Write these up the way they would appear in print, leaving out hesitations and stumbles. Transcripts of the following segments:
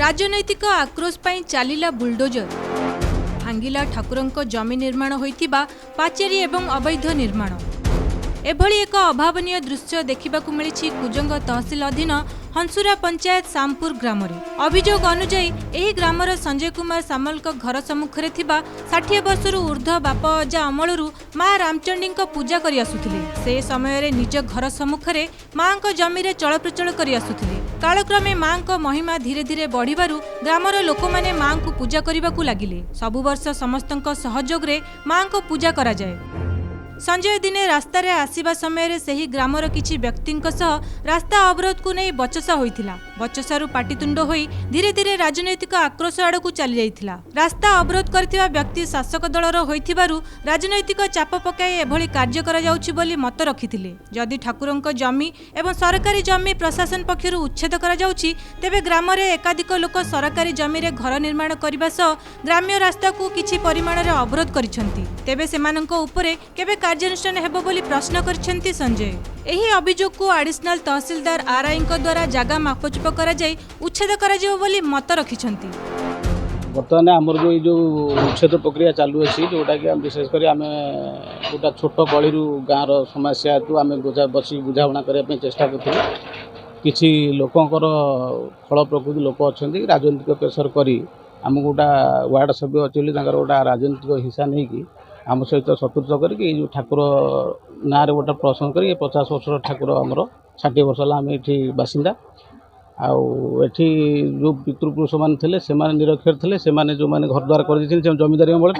राजनैतिक आक्रोश पई चलिला बुलडोजर भांगिला ठाकुरंक जमी निर्माण होइतिबा पाचेरी एवं अवैध निर्माण। एभली एक अभावनीय दृश्य देखिबाकु मिलिछि कुजंग तहसील अधीन हंसुरा पंचायत सामपुर ग्राम। अभियोग अनुजाई एही ग्रामर संजय कुमार सामलक घर सम्मुखरे थिबा 60 वर्षर ऊर्ध्व बाप अजा अमलरू माँ रामचंडी पूजा करि आसुथिले। से समय निज घर सम्मुखरे माँ जमी चलप्रचल करि आसुथिले। कालक्रमे माँ महिमा धीरे धीरे बढ़िबारु ग्रामर लोक माने माँ को पूजा करने लगिले। सबु वर्ष समस्तक सहयोग रे माँ को पूजा करा जाए। संजय दिने रास्ता रे आसीबा समय सही ग्रामर किछि व्यक्तिंक सह रास्ता अवरोध को नहीं बचसा होइथिला। बचसारु पाटितुंड होई धीरे धीरे राजनैतिक आक्रोश आड़कू चली जाइथिला। रास्ता अवरोध करथिबा व्यक्ति शासक दलर होइथिबारु राजनैतिक चाप पकाई एभली कार्य करा जाउछि बोली मत रखिथिले। जदि ठाकुरंक जमी एवं सरकारी जमी प्रशासन पक्षरु उच्छेद करा जाउछि तेबे ग्राम रे एकाधिक लोक सरकारी जमी रे घर निर्माण करबा सह ग्राम्य रास्ता को किछि परिमाण रे अवरोध करिसंती। तेबे सेमानंक उपरे केबे कार्यानुष्ठान हेबो बोली प्रश्न करिसंती संजय। एही अभियोग को एडिशनल तहसीलदार आरआई द्वारा जगह मापचुप करा जाय उच्छेद करा जिवो बोली मत रखिसंती। बर्तमान आमर जो उच्छेद प्रक्रिया चालू अच्छी जोटा कि विशेष कर आम गोटा छोट गली गाँव समस्या हेतु आम बसी बुझाणा करने चेष्टा करूँ। किसी लोकंर फल प्रकृति लोक अच्छा राजनीतिक प्रेसर करी आम गोटा वार्ड सभ्य अच्छे गोटा राजनीतिक हिस्सा नहीं कि आम सहित शत्रुता करके जो ठाकुर ना गोटे प्रश्न कर 50 वर्ष ठाकुर आमर 60 वर्ष है आम ये बासिंदा आठी जो पितृपुरुष मान थे से निरक्षर थे से जो मैंने घर द्वार कर जमीदारी अमल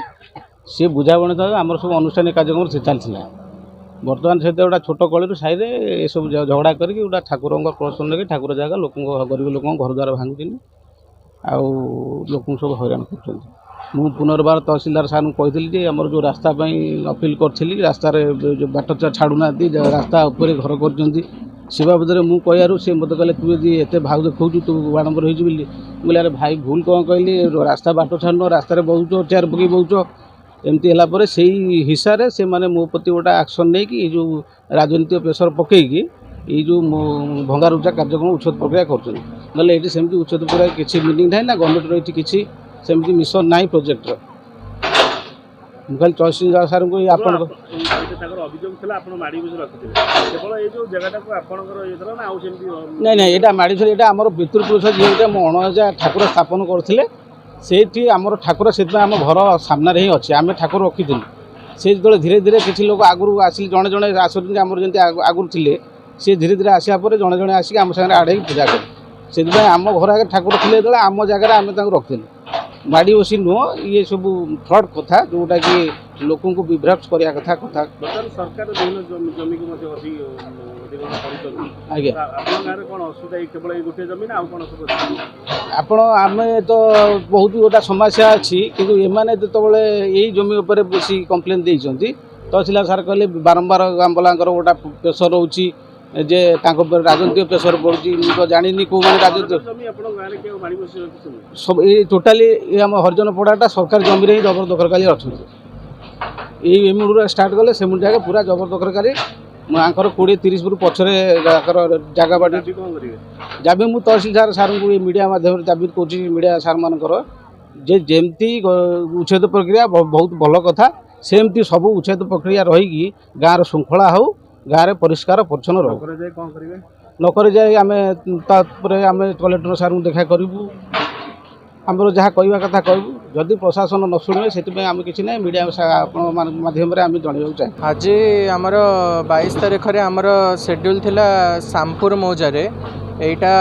सी बुझाणा आम सब अनुष्ठानिक कार्यक्रम से चलता। बर्तमान सहित गोटा छोट गली साइड ये सब झगड़ा करके गोटा ठाकुर प्रश्न लगे ठाकुर जगह लोक गरीब लोक घर द्वार भांगुन लोक सब हैरान कर। मु पुनर्बार तहसीलदार सार कही आमर जो रास्ता अपील करी रास्तार जो बाट छाड़ूना रास्ता उपर घर कर से बाबद में मुझे सी मत कहले तू यदि एत भाव देखु तू बाड़ंबर हो बोले अरे भाई भूल कौन कहली रास्ता बाट छाड़न रास्तार बहुच चेयर पकई बहुच एमती है से हिसाब से मैंने मो प्रति गोटे एक्शन नहीं कि जो राजनीतिक प्रेसर पकईकी ये जो भंगारुजा कार्यक्रम उच्छेद प्रक्रिया कर सेमती उच्छेद प्रक्रिया किसी मीटिंग ना गवर्नमेंट ये किसी सेमती मिशन ना प्रोजेक्टर खाली तहसीलदार सार को नहीं नहीं यहाँ माड़ी ये आम पितृपुरुष जी अणजा ठाकुर स्थापन करते से आमर ठाकुर से आम घर सामने ही अच्छे आम ठाकुर रखी से जो धीरे धीरे किसी लोग आगुरी आसिले जड़े जड़े आसती आमर जमी आगुरी थे सी धीरे धीरे आसा जड़े जड़े आसिक आम सागर आड़े पूजा कर से आम घर आगे ठाकुर थे आम जगह आम रखी माड़ी बसी नुह ये सब फ्रड कथा जोटा कि लोक को विभ्राट करने कथा कथा सरकार आपण आम तो बहुत गोटा समस्या अच्छी किंतु एमाने जो यही जमी उपर बेसी कम्प्लेन देइछंती तहसीलदार सार कहले बारंबार गाँववालांकर गोटा प्रेसर रोची जे राजनीतिक प्रेसर पड़ी तो जानी कौ मैंने राजनीतिक सब ये टोटाली आम हरिजन पड़ाटा सरकारी जमी ही जबरदखलकारी अच्छा ये एमुड़ स्टार्ट कले से जगह पूरा जबरदखलकारी आंकर 20-30 फुट पछरे जगह बाटी जब मुझे तहसीलदार सार को मीडिया माध्यम दाबी कौच मीडिया सार मानकर जेमती उच्छेद प्रक्रिया बहुत भल कथा सेमती सब उच्छेद प्रक्रिया रहीकि गाँव श्रृंखला हो गाँव परिष्कार परिच्छन्न नक जाए आम आम कलेक्टर सार देखा करूँ आमर जहाँ कहवा कथा कहूँ जदि प्रशासन न शुणे से आम कि ना मीडिया माध्यम आम जनवाक चाहे। आज आमर 22 तारीख में आमर शेड्यूल थिला सामपुर मौजारे एटा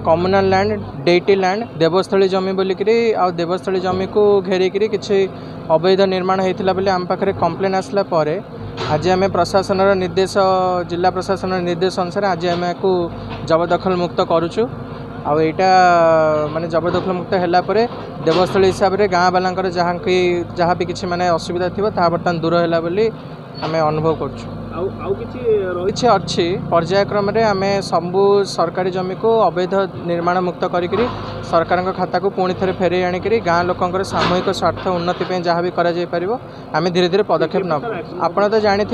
कम्युनाल लैंड डेटी लैंड देवस्थली जमी बोलिकी आ देवस्थली जमी को घेरिकी किसी अवैध निर्माण होता बोली आम पाखे कम्प्लेन आसला परे आज आम प्रशासन निर्देश जिला प्रशासन निर्देश अनुसार आज आम को जबरदखल मुक्त करुचु आईटा माने जबरदखल मुक्त है देवस्थली हिसाब से गाँव वाला जहाँ भी किसी माने असुविधा थी बर्तमान दूर है बोली आम अनुभव कर अच्छी पर्यायक्रम आम सबू सरकारी जमी को अवैध निर्माण मुक्त करी सरकार खाता को पुणी थे फेरे आणिक गाँ लोकंर सामूहिक स्वार्थ उन्नति जहाँ भी कर आम धीरे धीरे पदक्षेप नब। आप तो जानी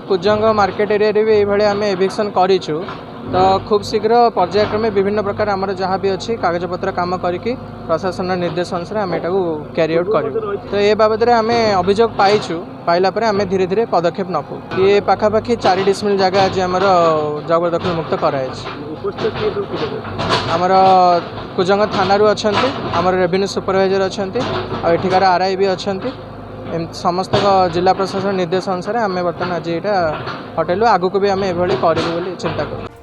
कुजंग मार्केट एरिया भी ये आम एविक्शन करूँ तो खूब शीघ्र पर्यायक्रमे विभिन्न प्रकार आमर जहाँ भी अच्छी कागजपत्र काम करके प्रशासन निर्देश अनुसार आम यहाँ क्यारी आउट करूँ। तो ये बाबद आम अभियोग पाइछु, पाइला पर आम धीरे धीरे पदक्षेप नबू। ये पाखापाखि 4 डिसमिल जगह आज आमर जबरदखल मुक्त कराई। आमर कुजंग थाना अच्छा, आमर रेवेन्यू सुपरवाइजर अच्छा, एठिकार आरआई भी अच्छा, समस्त जिला प्रशासन निर्देश अनुसार आम बर्तमान आज यहाँ हटेलु। आगू को भी आम एभली करूँ चिंता करूँ।